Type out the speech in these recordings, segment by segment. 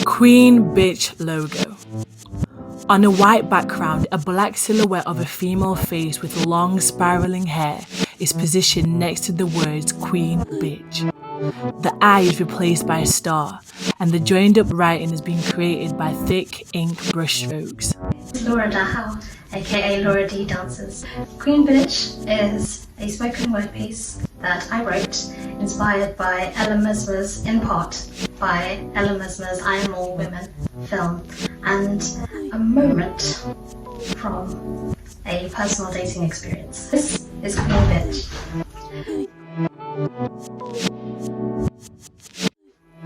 Queen Bitch logo. On a white background, a black silhouette of a female face with long spiraling hair is positioned next to the words Queen Bitch. The eye is replaced by a star, and the joined up writing is being created by thick ink brushstrokes. Laura Dajao, aka LauraDDances. Queen Bitch is a spoken word piece that I wrote, inspired by Mesma's, in part by Mesma's I Am All Women film, and a moment from a personal dating experience. This is Queen Bitch.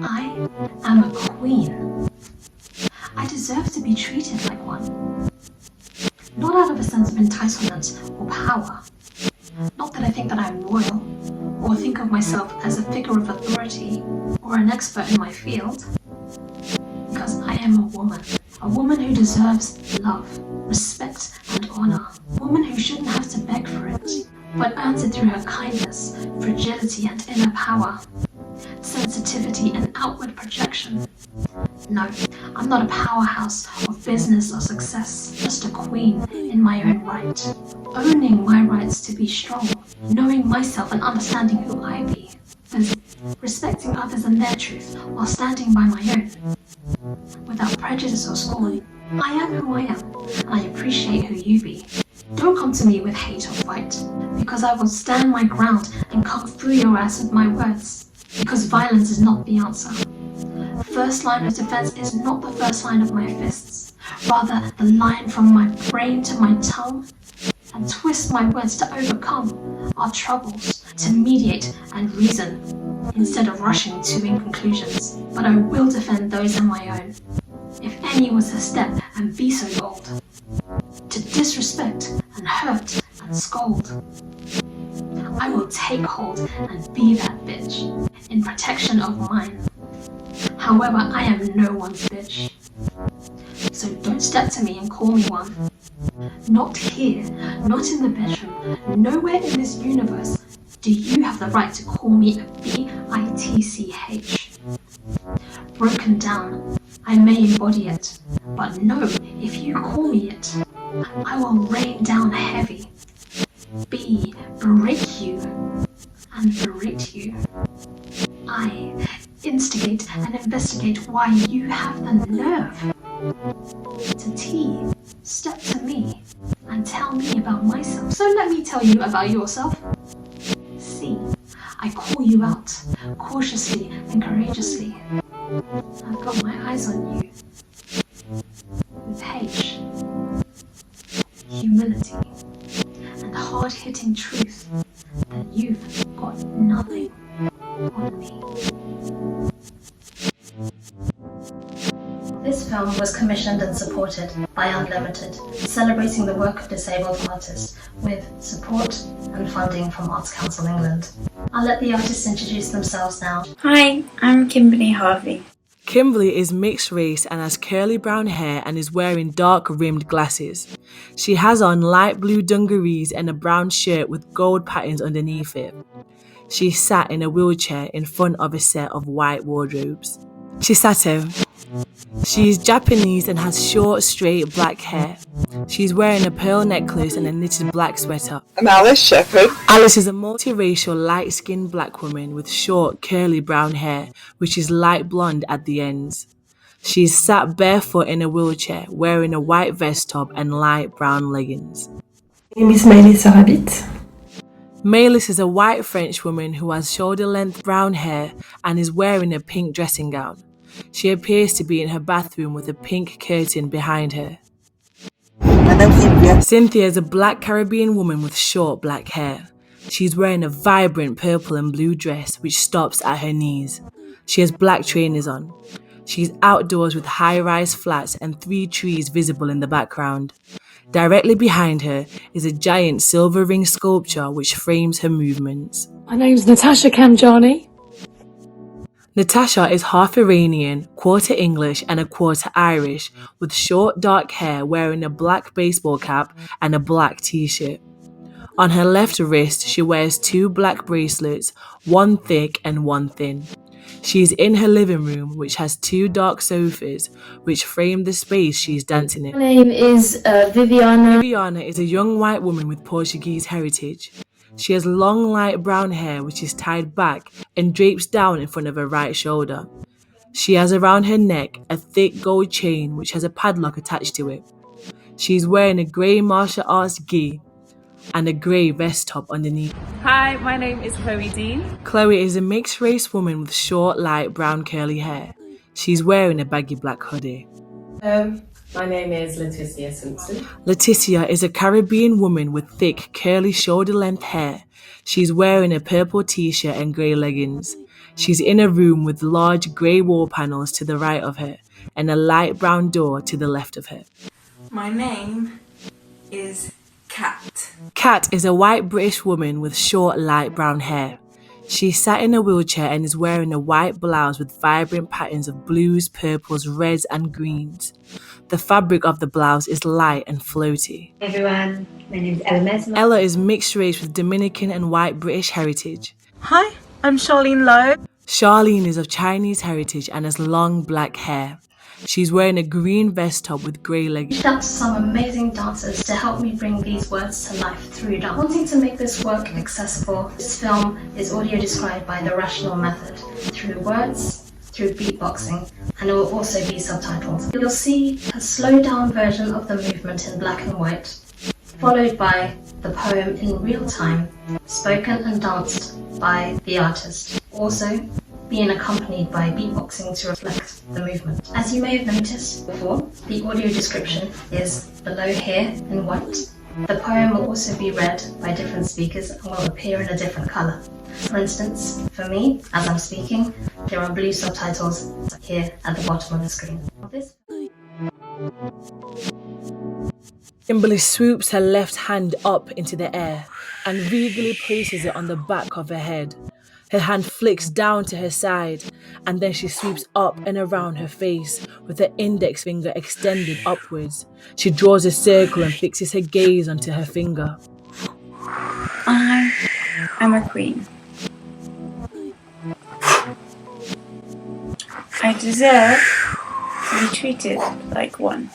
I am a queen. I deserve to be treated like one. Not out of a sense of entitlement or power. Not that I think that I'm royal, or think of myself as a figure of authority or an expert in my field. Because I am a woman who deserves love, respect and honor. A woman who shouldn't have to beg for it, but earns it through her kindness, fragility and inner power, sensitivity and outward projection. No, I'm not a powerhouse of business or success, just a queen in my own right, owning my rights to be strong, knowing myself and understanding who I be, and respecting others and their truth while standing by my own, without prejudice or scorn. I am who I am, and I appreciate who you be. Don't come to me with hate or fight, because I will stand my ground and cut through your ass with my words, because violence is not the answer. First line of defense is not the first line of my fists, rather the line from my brain to my tongue, and twist my words to overcome our troubles, to mediate and reason, instead of rushing to conclusions. But I will defend those in my own, if any was to step and be so bold, to disrespect and hurt and scold. I will take hold and be that bitch, in protection of mine. However, I am no one's bitch. So don't step to me and call me one. Not here, not in the bedroom, nowhere in this universe do you have the right to call me a bitch. Broken down, I may embody it, but no, if you call me it, I will rain down heavy, break you, and berate you. I instigate and investigate why you have the nerve to step to me and tell me about myself. So let me tell you about yourself. See, I call you out cautiously and courageously. I've got my eyes on you with humility, and hard-hitting truth that you've got nothing on me. This film was commissioned and supported by Unlimited, celebrating the work of disabled artists with support and funding from Arts Council England. I'll let the artists introduce themselves now. Hi, I'm Kimberly Harvey. Kimberly is mixed race and has curly brown hair and is wearing dark rimmed glasses. She has on light blue dungarees and a brown shirt with gold patterns underneath it. She sat in a wheelchair in front of a set of white wardrobes. Chisato. She is Japanese and has short, straight black hair. She's wearing a pearl necklace and a knitted black sweater. I'm Alice Shepherd. Alice is a multiracial, light-skinned black woman with short, curly brown hair, which is light blonde at the ends. She's sat barefoot in a wheelchair, wearing a white vest top and light brown leggings. My name is Melissa Rabbit. Maëlys is a white French woman who has shoulder-length brown hair and is wearing a pink dressing gown. She appears to be in her bathroom with a pink curtain behind her. Cynthia is a black Caribbean woman with short black hair. She's wearing a vibrant purple and blue dress which stops at her knees. She has black trainers on. She's outdoors with high-rise flats and 3 trees visible in the background. Directly behind her is a giant silver ring sculpture which frames her movements. My name's Natasha Kamjani. Natasha is half Iranian, quarter English and a quarter Irish, with short dark hair, wearing a black baseball cap and a black t-shirt. On her left wrist, she wears 2 black bracelets, one thick and one thin. She is in her living room, which has 2 dark sofas, which frame the space she is dancing in. My name is Viviana. Viviana is a young white woman with Portuguese heritage. She has long light brown hair which is tied back and drapes down in front of her right shoulder. She has around her neck a thick gold chain which has a padlock attached to it. She is wearing a grey martial arts gi and a grey vest top underneath. Hi, my name is Chloe Dean. Chloe is a mixed race woman with short light brown curly hair. She's wearing a baggy black hoodie. My name is Leticia Simpson. Leticia is a Caribbean woman with thick, curly, shoulder-length hair. She's wearing a purple t-shirt and grey leggings. She's in a room with large grey wall panels to the right of her and a light brown door to the left of her. My name is Kat. Kat is a white British woman with short, light brown hair. She sat in a wheelchair and is wearing a white blouse with vibrant patterns of blues, purples, reds and greens. The fabric of the blouse is light and floaty. Hey everyone, my name is Mesma. Ella is mixed race with Dominican and white British heritage. Hi, I'm Charlene Lowe. Charlene is of Chinese heritage and has long black hair. She's wearing a green vest top with grey leggings. Reached out to some amazing dancers to help me bring these words to life through dance. Wanting to make this work accessible, this film is audio described by the rational method, through words, through beatboxing, and it will also be subtitled. You'll see a slowed down version of the movement in black and white, followed by the poem in real time, spoken and danced by the artist. Also, being accompanied by beatboxing to reflect the movement. As you may have noticed before, the audio description is below here in white. The poem will also be read by different speakers and will appear in a different colour. For instance, for me, as I'm speaking, there are blue subtitles here at the bottom of the screen. Kimberly swoops her left hand up into the air and regally places it on the back of her head. Her hand flicks down to her side, and then she sweeps up and around her face with her index finger extended upwards. She draws a circle and fixes her gaze onto her finger. I am a queen. I deserve to be treated like one.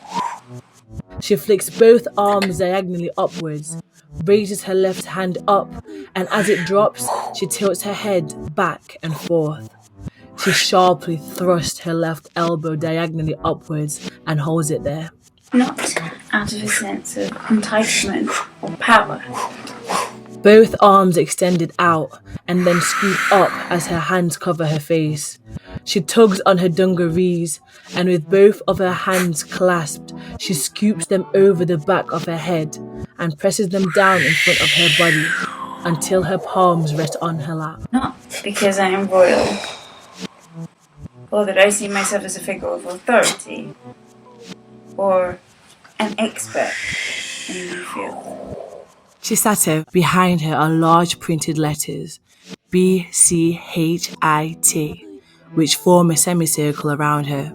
She flicks both arms diagonally upwards, raises her left hand up, and as it drops, she tilts her head back and forth. She sharply thrusts her left elbow diagonally upwards and holds it there. Not out of a sense of entitlement or power. Both arms extended out and then scoop up as her hands cover her face. She tugs on her dungarees, and with both of her hands clasped, she scoops them over the back of her head and presses them down in front of her body until her palms rest on her lap. Not because I am royal, or that I see myself as a figure of authority, or an expert in the field. She sat her. Behind her are large printed letters, BCHIT, which form a semicircle around her.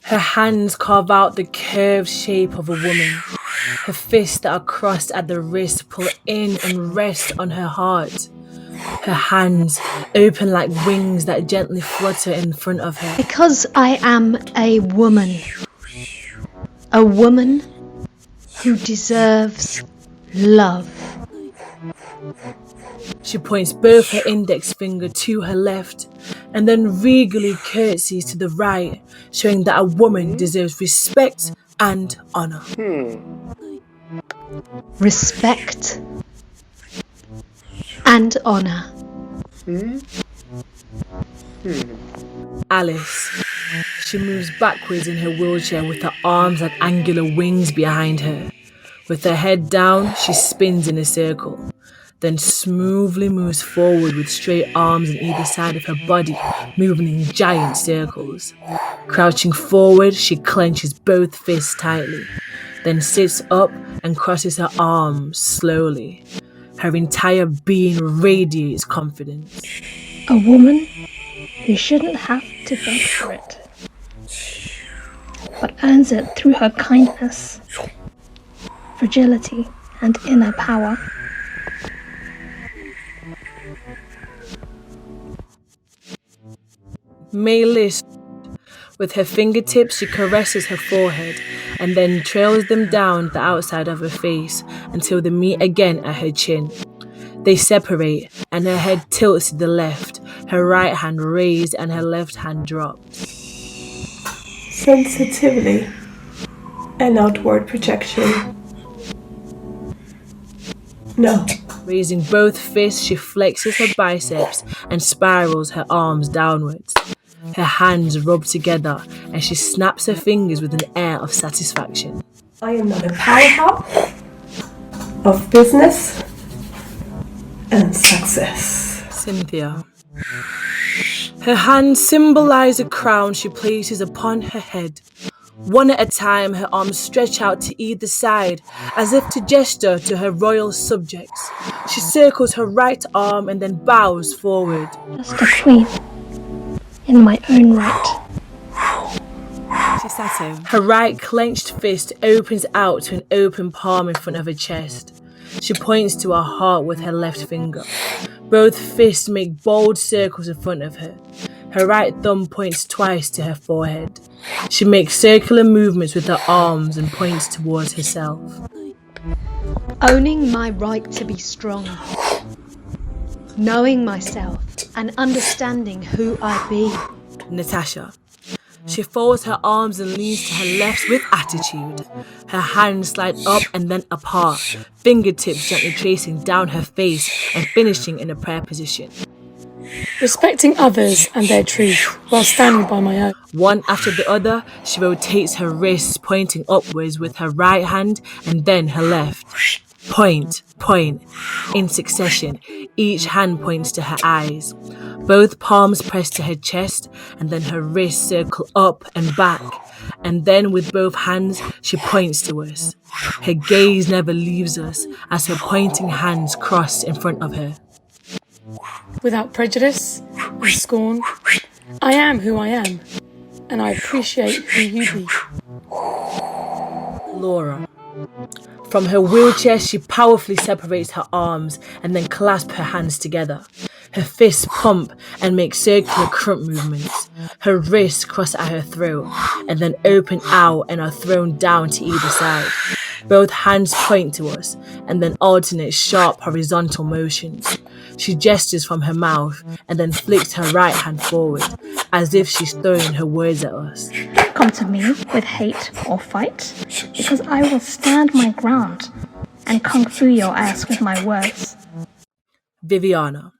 Her hands carve out the curved shape of a woman. Her fists that are crossed at the wrist pull in and rest on her heart. Her hands open like wings that gently flutter in front of her. Because I am a woman who deserves love. She points both her index finger to her left and then regally curtsies to the right, showing that a woman deserves respect and honour. Respect and honour. Alice. She moves backwards in her wheelchair with her arms like angular wings behind her. With her head down, she spins in a circle, then smoothly moves forward with straight arms on either side of her body, moving in giant circles. Crouching forward, she clenches both fists tightly, then sits up and crosses her arms slowly. Her entire being radiates confidence. A woman who shouldn't have to beg for it, but earns it through her kindness, fragility, and inner power. May lisps. With her fingertips, she caresses her forehead and then trails them down the outside of her face until they meet again at her chin. They separate and her head tilts to the left, her right hand raised and her left hand dropped. Sensitivity and outward projection. No. Raising both fists, she flexes her biceps and spirals her arms downwards. Her hands rub together and she snaps her fingers with an air of satisfaction. I am not a powerhouse of business and success. Cynthia. Her hands symbolize a crown she places upon her head. One at a time, her arms stretch out to either side, as if to gesture to her royal subjects. She circles her right arm and then bows forward. Just a queen, in my own right. Her right clenched fist opens out to an open palm in front of her chest. She points to her heart with her left finger. Both fists make bold circles in front of her. Her right thumb points twice to her forehead. She makes circular movements with her arms and points towards herself. Owning my right to be strong. Knowing myself and understanding who I be. Natasha. She folds her arms and leans to her left with attitude. Her hands slide up and then apart, fingertips gently tracing down her face and finishing in a prayer position. Respecting others and their truth while standing by my own. One after the other, she rotates her wrists, pointing upwards with her right hand and then her left. Point, point, in succession. Each hand points to her eyes. Both palms press to her chest, and then her wrists circle up and back. And then with both hands, she points to us. Her gaze never leaves us as her pointing hands cross in front of her. Without prejudice and scorn, I am who I am, and I appreciate who you be. Laura. From her wheelchair, she powerfully separates her arms and then clasps her hands together. Her fists pump and make circular crump movements. Her wrists cross at her throat and then open out and are thrown down to either side. Both hands point to us and then alternate sharp horizontal motions. She gestures from her mouth and then flicks her right hand forward, as if she's throwing her words at us. Don't come to me with hate or fight, because I will stand my ground and kung fu your ass with my words. Viviana.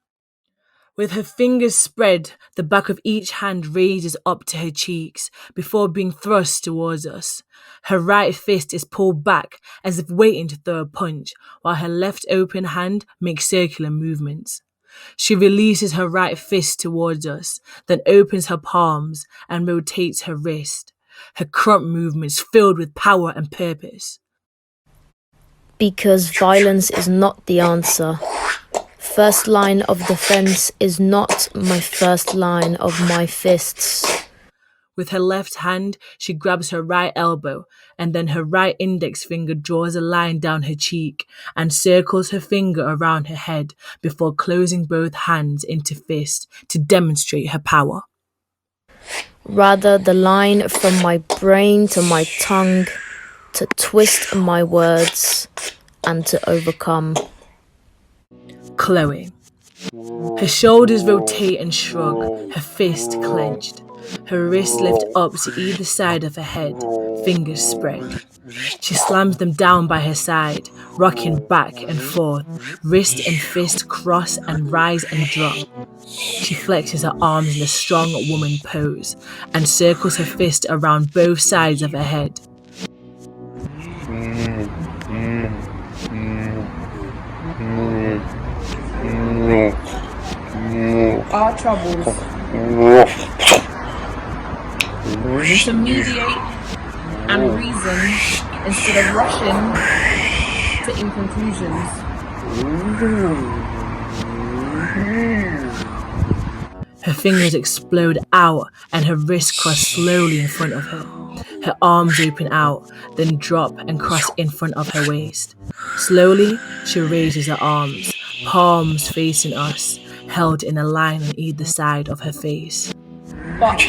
With her fingers spread, the back of each hand raises up to her cheeks before being thrust towards us. Her right fist is pulled back as if waiting to throw a punch, while her left open hand makes circular movements. She releases her right fist towards us, then opens her palms and rotates her wrist. Her crump movements filled with power and purpose. Because violence is not the answer. First line of defense is not my first line of my fists. With her left hand, she grabs her right elbow, and then her right index finger draws a line down her cheek and circles her finger around her head before closing both hands into fist to demonstrate her power. Rather the line from my brain to my tongue, to twist my words and to overcome. Chloe. Her shoulders rotate and shrug, her fist clenched. Her wrists lift up to either side of her head, fingers spread. She slams them down by her side, rocking back and forth. Wrist and fist cross and rise and drop. She flexes her arms in a strong woman pose and circles her fist around both sides of her head. Our troubles. To mediate and reason instead of rushing to inconclusions. Her fingers explode out and her wrists cross slowly in front of her. Her arms open out, then drop and cross in front of her waist. Slowly, she raises her arms, palms facing us, held in a line on either side of her face. But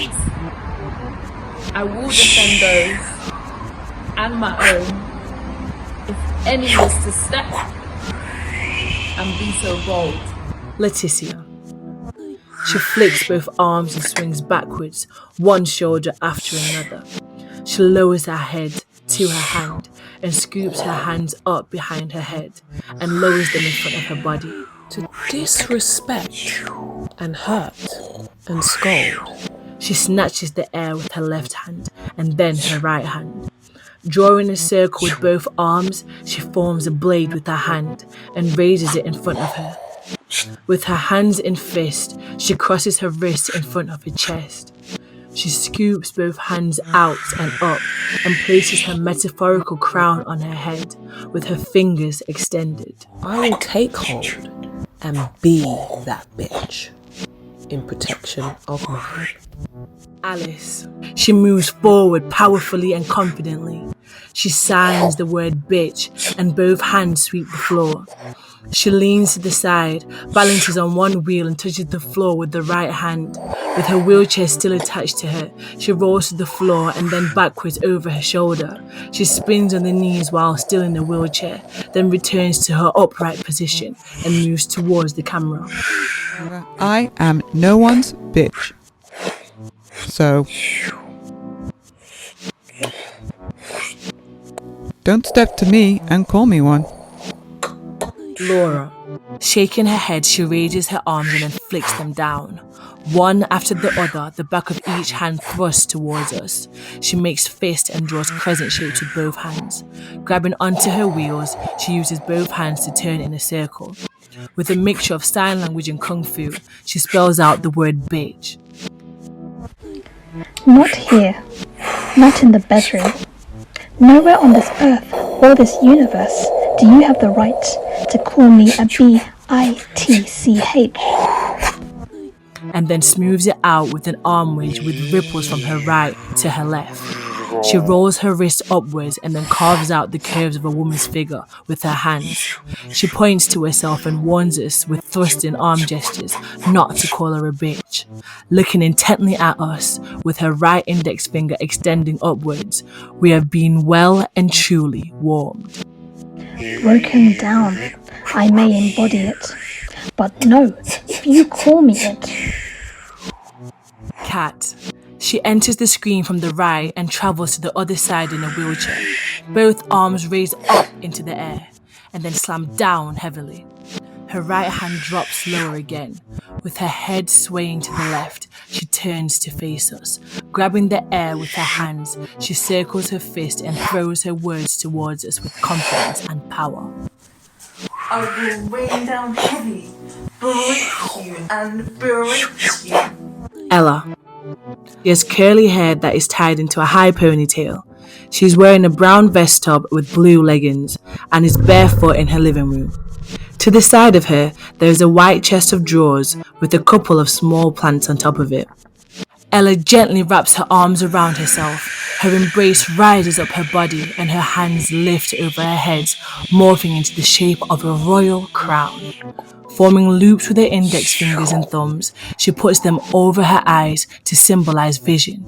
I will defend those and my own if any was to step and be so bold. Leticia. She flicks both arms and swings backwards, one shoulder after another. She lowers her head to her hand and scoops her hands up behind her head and lowers them in front of her body. To disrespect and hurt and scold. She snatches the air with her left hand and then her right hand. Drawing a circle with both arms, she forms a blade with her hand and raises it in front of her. With her hands in fist, she crosses her wrists in front of her chest. She scoops both hands out and up and places her metaphorical crown on her head with her fingers extended. I will take hold and be that bitch in protection of mine. Alice. She moves forward powerfully and confidently. She signs the word bitch and both hands sweep the floor. She leans to the side, balances on one wheel and touches the floor with the right hand. With her wheelchair still attached to her, she rolls to the floor and then backwards over her shoulder. She spins on the knees while still in the wheelchair, then returns to her upright position and moves towards the camera. I am no one's bitch. So, don't step to me and call me one. Laura. Shaking her head, she raises her arms and then flicks them down. One after the other, the back of each hand thrusts towards us. She makes fist and draws crescent shapes with both hands. Grabbing onto her wheels, she uses both hands to turn in a circle. With a mixture of sign language and kung fu, she spells out the word bitch. Not here. Not in the bedroom. Nowhere on this earth or this universe do you have the right to call me a B-I-T-C-H. And then smooths it out with an arm wedge with ripples from her right to her left. She rolls her wrist upwards and then carves out the curves of a woman's figure with her hands. She points to herself and warns us with thrusting arm gestures not to call her a bitch. Looking intently at us with her right index finger extending upwards, we have been well and truly warmed. Broken down, I may embody it. But no, if you call me it. Cat. She enters the screen from the right and travels to the other side in a wheelchair. Both arms raised up into the air and then slam down heavily. Her right hand drops lower again. With her head swaying to the left, she turns to face us. Grabbing the air with her hands, she circles her fist and throws her words towards us with confidence and power. I will rain down heavy, break you and break you. Ella. She has curly hair that is tied into a high ponytail. She is wearing a brown vest top with blue leggings and is barefoot in her living room. To the side of her, there is a white chest of drawers with a couple of small plants on top of it. Ella gently wraps her arms around herself. Her embrace rises up her body and her hands lift over her head, morphing into the shape of a royal crown. Forming loops with her index fingers and thumbs, she puts them over her eyes to symbolize vision.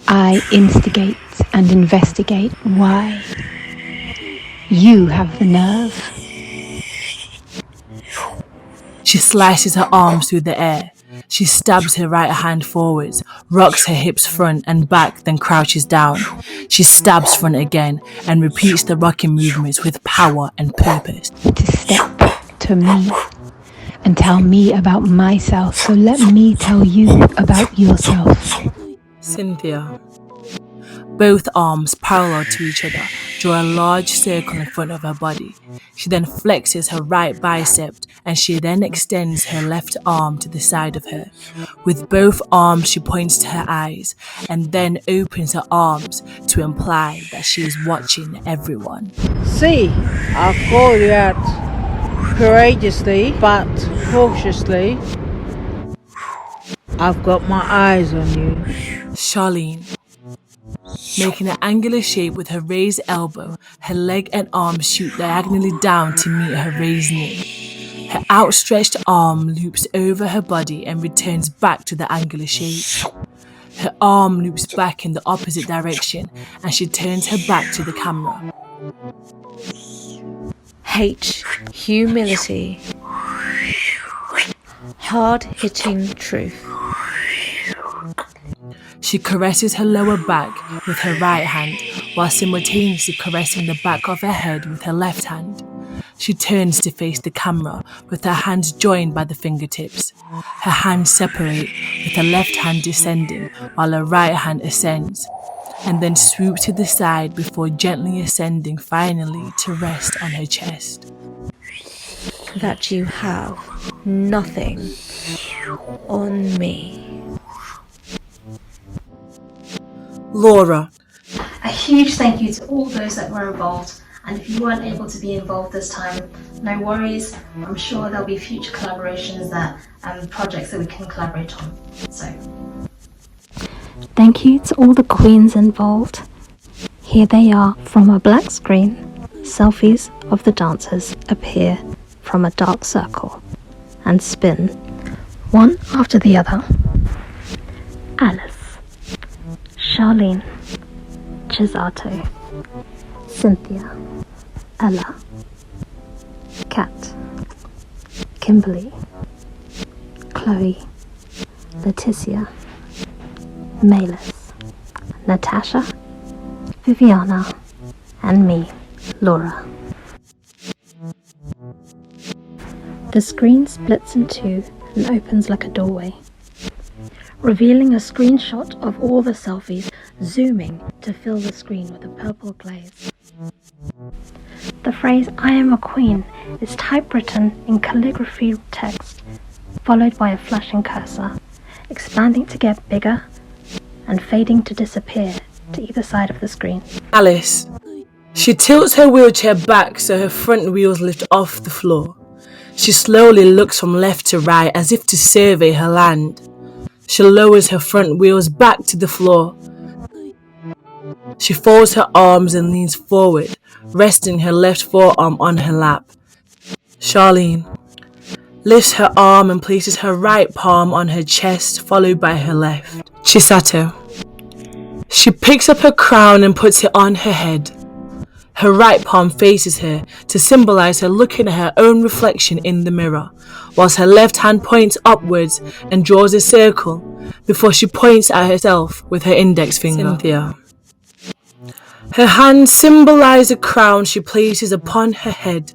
I instigate and investigate why. You have the nerve. She slices her arms through the air. She stabs her right hand forwards, rocks her hips front and back, then crouches down. She stabs front again and repeats the rocking movements with power and purpose. To step to me and tell me about myself, so let me tell you about yourself. Cynthia. Both arms parallel to each other draw a large circle in front of her body. She then flexes her right bicep and she then extends her left arm to the side of her. With both arms she points to her eyes and then opens her arms to imply that she is watching everyone. See, I'll call you out courageously but cautiously. I've got my eyes on you. Charlene. Making an angular shape with her raised elbow, her leg and arm shoot diagonally down to meet her raised knee. Her outstretched arm loops over her body and returns back to the angular shape. Her arm loops back in the opposite direction and she turns her back to the camera. H. Humility. Hard-hitting truth. She caresses her lower back with her right hand while simultaneously caressing the back of her head with her left hand. She turns to face the camera with her hands joined by the fingertips. Her hands separate with her left hand descending while her right hand ascends, and then swoops to the side before gently ascending finally to rest on her chest. That you have nothing on me. Laura. A huge thank you to all those that were involved, and if you weren't able to be involved this time, no worries. I'm sure there'll be future collaborations projects that we can collaborate on. So, thank you to all the queens involved. Here they are from a black screen. Selfies of the dancers appear from a dark circle and spin one after the other. Alice, Charlene, Chisato, Cynthia, Ella, Kat, Kimberly, Chloe, Leticia, Malis, Natasha, Viviana, and me, Laura. The screen splits in two and opens like a doorway, revealing a screenshot of all the selfies, zooming to fill the screen with a purple glaze. The phrase "I am a queen" is typewritten in calligraphy text, followed by a flashing cursor, expanding to get bigger and fading to disappear to either side of the screen. Alice. She tilts her wheelchair back so her front wheels lift off the floor. She slowly looks from left to right as if to survey her land. She lowers her front wheels back to the floor. She folds her arms and leans forward, resting her left forearm on her lap. Charlene lifts her arm and places her right palm on her chest, followed by her left. Chisato. She picks up her crown and puts it on her head. Her right palm faces her to symbolize her looking at her own reflection in the mirror, whilst her left hand points upwards and draws a circle before she points at herself with her index finger. Cynthia. Her hands symbolize a crown she places upon her head.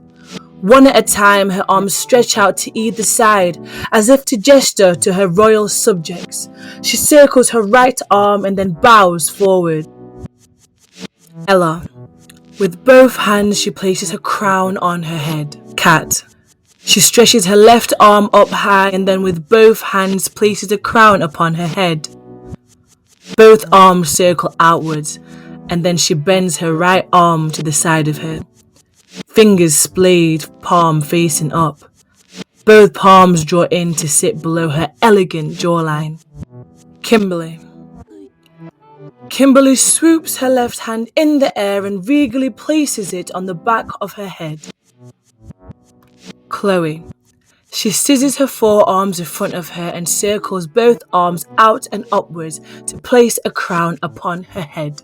One at a time, her arms stretch out to either side as if to gesture to her royal subjects. She circles her right arm and then bows forward. Ella. With both hands, she places her crown on her head. Kat. She stretches her left arm up high and then with both hands places a crown upon her head. Both arms circle outwards and then she bends her right arm to the side of her. Fingers splayed, palm facing up. Both palms draw in to sit below her elegant jawline. Kimberly. Kimberly swoops her left hand in the air and regally places it on the back of her head. Chloe. She scissors her forearms in front of her and circles both arms out and upwards to place a crown upon her head.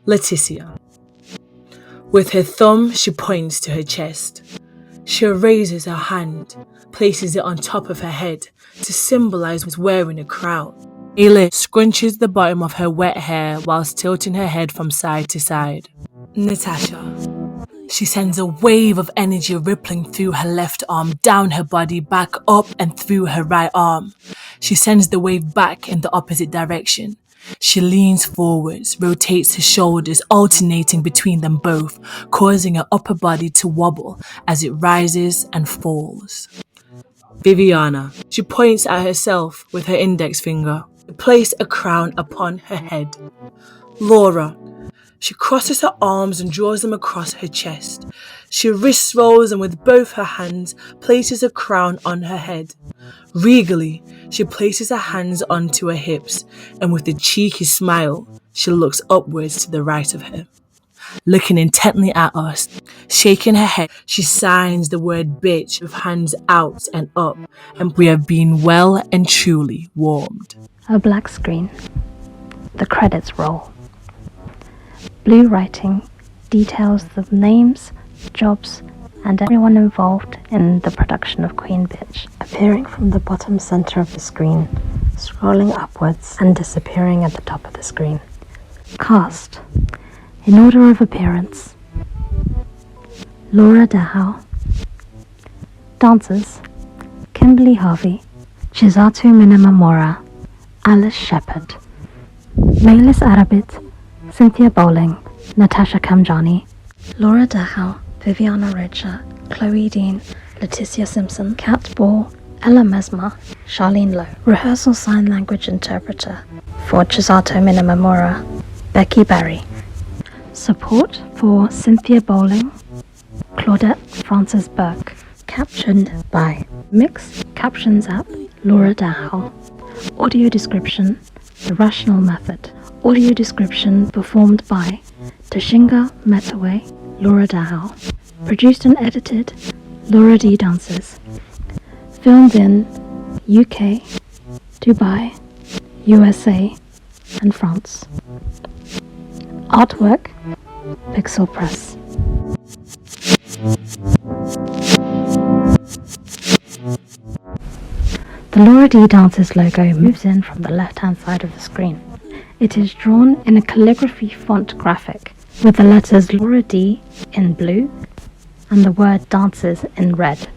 Leticia. With her thumb, she points to her chest. She raises her hand, places it on top of her head to symbolize wearing a crown. Ayla scrunches the bottom of her wet hair whilst tilting her head from side to side. Natasha. She sends a wave of energy rippling through her left arm, down her body, back up and through her right arm. She sends the wave back in the opposite direction. She leans forwards, rotates her shoulders, alternating between them both, causing her upper body to wobble as it rises and falls. Viviana. She points at herself with her index finger to place a crown upon her head. Laura. She crosses her arms and draws them across her chest. She wrist rolls and with both her hands places a crown on her head. Regally, she places her hands onto her hips and with a cheeky smile, she looks upwards to the right of her. looking intently at us. Shaking her head, she signs the word bitch with hands out and up, and we have been well and truly warmed. A black screen. The credits roll. Blue writing details the names, jobs, and everyone involved in the production of Queen Bitch, appearing from the bottom center of the screen, scrolling upwards and disappearing at the top of the screen. Cast. In order of appearance: Laura Dajao. Dancers: Kimberly Harvey, Chisato Minamamora, Alice Shepherd. Melis Arabit, Cynthia Bowling, Natasha Kamjani. Laura Dajao, Viviana Richer, Chloe Dean, Leticia Simpson, Kat Ball, Ella Mesma, Charlene Lowe. Rehearsal sign language interpreter for Chisato Minamamora, Becky Barry. Support for Cynthia Bowling, Claudette Frances Burke. Captioned by Mix Captions app, Laura Dajao. Audio description, The Rational Method. Audio description performed by Tashinga Metaway, Laura Dajao. Produced and edited, LauraDDances. Filmed in UK, Dubai, USA, and France. Artwork, Pixel Press. The LauraDDances logo moves in from the left-hand side of the screen. It is drawn in a calligraphy font graphic with the letters Laura D in blue and the word dances in red.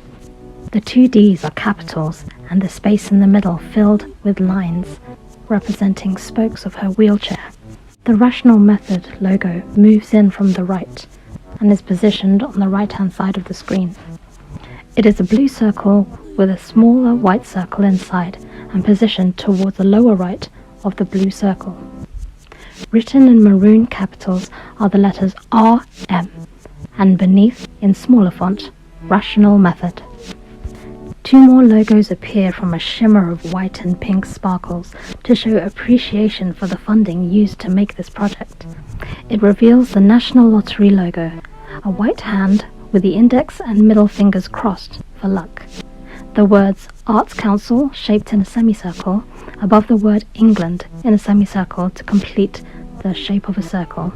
The two Ds are capitals and the space in the middle filled with lines representing spokes of her wheelchair. The Rational Method logo moves in from the right and is positioned on the right-hand side of the screen. It is a blue circle with a smaller white circle inside and positioned towards the lower right of the blue circle. Written in maroon capitals are the letters RM, and beneath, in smaller font, Rational Method. Two more logos appear from a shimmer of white and pink sparkles to show appreciation for the funding used to make this project. It reveals the National Lottery logo, a white hand with the index and middle fingers crossed for luck. The words Arts Council shaped in a semicircle above the word England in a semicircle to complete the shape of a circle.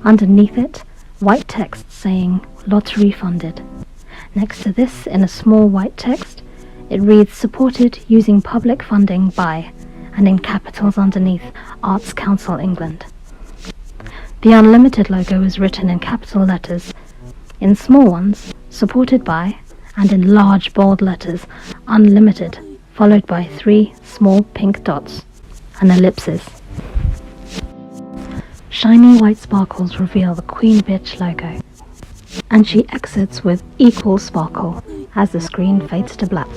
Underneath it, white text saying Lottery Funded. Next to this, in a small white text, it reads Supported using public funding by, and in capitals underneath, Arts Council England. The Unlimited logo is written in capital letters, in small ones, Supported by, and in large bold letters, Unlimited, followed by 3 small pink dots, an ellipsis. Shiny white sparkles reveal the Queen Bitch logo, and she exits with equal sparkle as the screen fades to black.